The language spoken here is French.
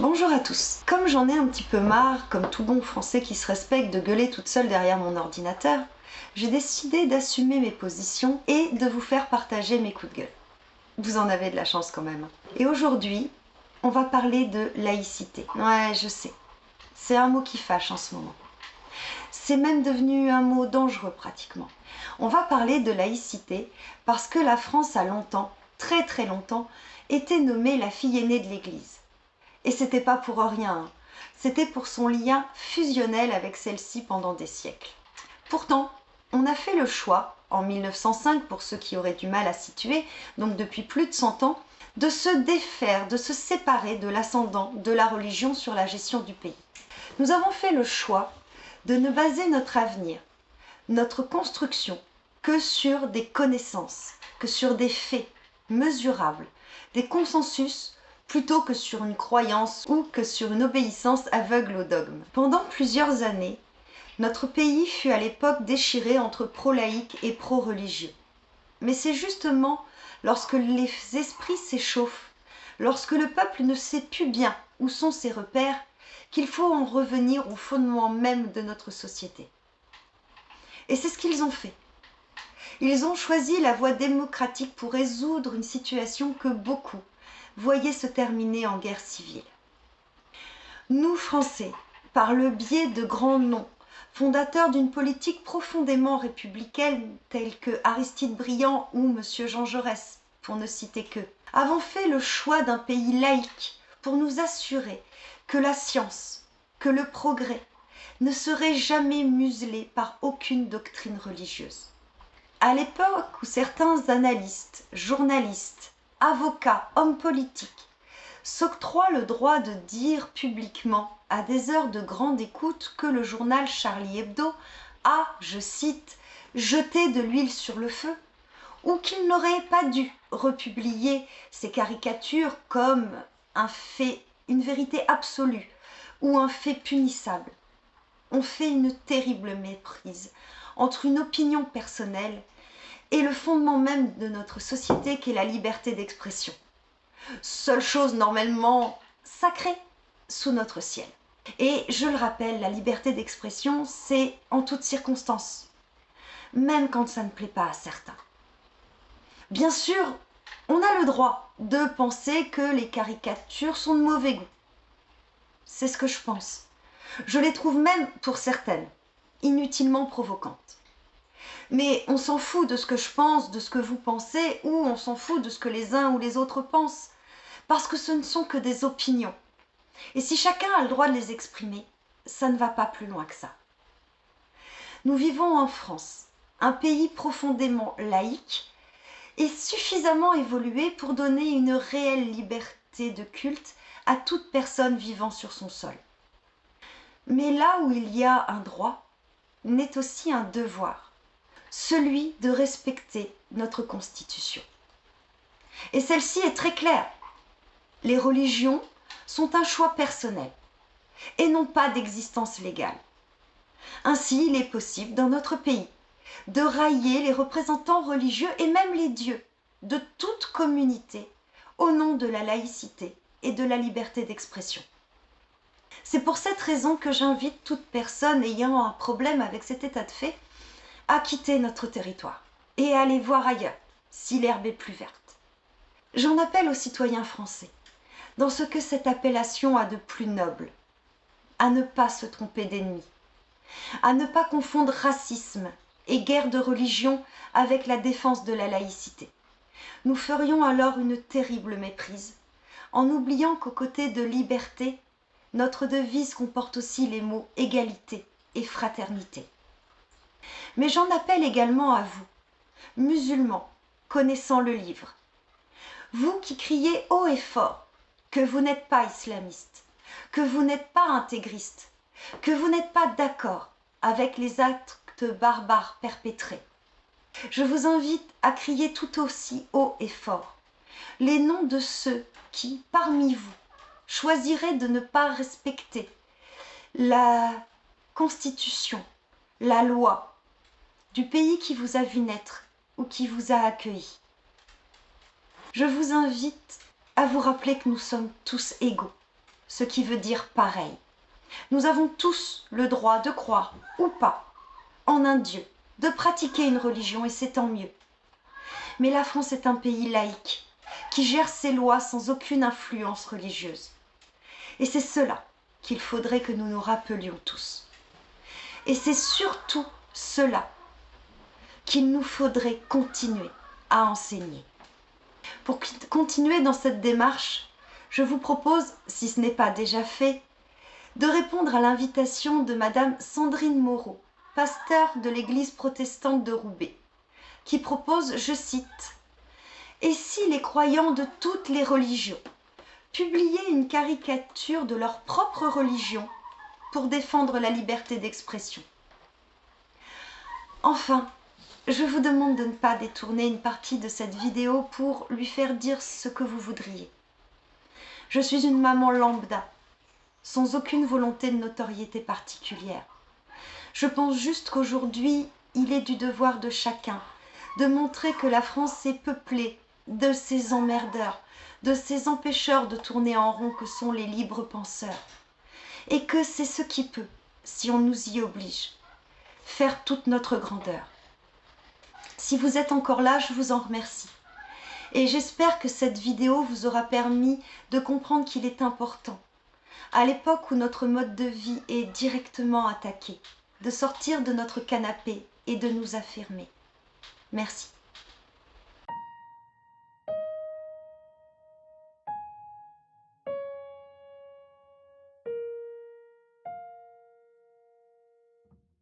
Bonjour à tous. Comme j'en ai un petit peu marre, comme tout bon français qui se respecte, de gueuler toute seule derrière mon ordinateur, j'ai décidé d'assumer mes positions et de vous faire partager mes coups de gueule. Vous en avez de la chance quand même. Et aujourd'hui, on va parler de laïcité. Ouais, je sais, c'est un mot qui fâche en ce moment. C'est même devenu un mot dangereux pratiquement. On va parler de laïcité parce que la France a longtemps, très très longtemps, été nommée la fille aînée de l'Église. Et c'était pas pour rien, c'était pour son lien fusionnel avec celle-ci pendant des siècles. Pourtant, on a fait le choix, en 1905 pour ceux qui auraient du mal à situer, donc depuis plus de 100 ans, de se défaire, de se séparer de l'ascendant de la religion sur la gestion du pays. Nous avons fait le choix de ne baser notre avenir, notre construction, que sur des connaissances, que sur des faits mesurables, des consensus, plutôt que sur une croyance ou que sur une obéissance aveugle au dogme. Pendant plusieurs années, notre pays fut à l'époque déchiré entre pro-laïcs et pro-religieux. Mais c'est justement lorsque les esprits s'échauffent, lorsque le peuple ne sait plus bien où sont ses repères, qu'il faut en revenir au fondement même de notre société. Et c'est ce qu'ils ont fait. Ils ont choisi la voie démocratique pour résoudre une situation que beaucoup voyaient se terminer en guerre civile. Nous, Français, par le biais de grands noms, fondateurs d'une politique profondément républicaine telle que Aristide Briand ou M. Jean Jaurès, pour ne citer qu'eux, avons fait le choix d'un pays laïque pour nous assurer que la science, que le progrès ne seraient jamais muselés par aucune doctrine religieuse. À l'époque où certains analystes, journalistes, avocats, hommes politiques s'octroient le droit de dire publiquement à des heures de grande écoute que le journal Charlie Hebdo a, je cite, jeté de l'huile sur le feu, ou qu'il n'aurait pas dû republier ces caricatures comme un fait, une vérité absolue ou un fait punissable. On fait une terrible méprise entre une opinion personnelle et le fondement même de notre société qu'est la liberté d'expression. Seule chose normalement sacrée sous notre ciel. Et je le rappelle, la liberté d'expression, c'est en toutes circonstances, même quand ça ne plaît pas à certains. Bien sûr, on a le droit de penser que les caricatures sont de mauvais goût. C'est ce que je pense. Je les trouve même, pour certaines, inutilement provocantes. Mais on s'en fout de ce que je pense, de ce que vous pensez, ou on s'en fout de ce que les uns ou les autres pensent, parce que ce ne sont que des opinions. Et si chacun a le droit de les exprimer, ça ne va pas plus loin que ça. Nous vivons en France, un pays profondément laïque et suffisamment évolué pour donner une réelle liberté de culte à toute personne vivant sur son sol. Mais là où il y a un droit, naît aussi un devoir, celui de respecter notre Constitution. Et celle-ci est très claire. Les religions sont un choix personnel et non pas d'existence légale. Ainsi, il est possible dans notre pays de railler les représentants religieux et même les dieux de toute communauté au nom de la laïcité et de la liberté d'expression. C'est pour cette raison que j'invite toute personne ayant un problème avec cet état de fait à quitter notre territoire et à aller voir ailleurs si l'herbe est plus verte. J'en appelle aux citoyens français, dans ce que cette appellation a de plus noble, à ne pas se tromper d'ennemis, à ne pas confondre racisme et guerre de religion avec la défense de la laïcité. Nous ferions alors une terrible méprise, en oubliant qu'aux côtés de liberté, notre devise comporte aussi les mots égalité et fraternité. Mais j'en appelle également à vous, musulmans, connaissant le livre. Vous qui criez haut et fort que vous n'êtes pas islamiste, que vous n'êtes pas intégriste, que vous n'êtes pas d'accord avec les actes barbares perpétrés. Je vous invite à crier tout aussi haut et fort les noms de ceux qui, parmi vous, choisiraient de ne pas respecter la Constitution, la loi du pays qui vous a vu naître ou qui vous a accueilli. Je vous invite à vous rappeler que nous sommes tous égaux ce qui veut dire pareil. Nous avons tous le droit de croire, ou pas, en un Dieu, de pratiquer une religion, et c'est tant mieux. Mais la France est un pays laïque, qui gère ses lois sans aucune influence religieuse. Et c'est cela qu'il faudrait que nous nous rappelions tous. Et c'est surtout cela qu'il nous faudrait continuer à enseigner. Pour continuer dans cette démarche, je vous propose, si ce n'est pas déjà fait, de répondre à l'invitation de Madame Sandrine Moreau, pasteur de l'église protestante de Roubaix, qui propose, je cite, « Et si les croyants de toutes les religions publiaient une caricature de leur propre religion pour défendre la liberté d'expression ?» Enfin, je vous demande de ne pas détourner une partie de cette vidéo pour lui faire dire ce que vous voudriez. Je suis une maman lambda, sans aucune volonté de notoriété particulière. Je pense juste qu'aujourd'hui, il est du devoir de chacun de montrer que la France est peuplée de ces emmerdeurs, de ces empêcheurs de tourner en rond que sont les libres penseurs, et que c'est ce qui peut, si on nous y oblige, faire toute notre grandeur. Si vous êtes encore là, je vous en remercie. Et j'espère que cette vidéo vous aura permis de comprendre qu'il est important, à l'époque où notre mode de vie est directement attaqué, de sortir de notre canapé et de nous affirmer. Merci.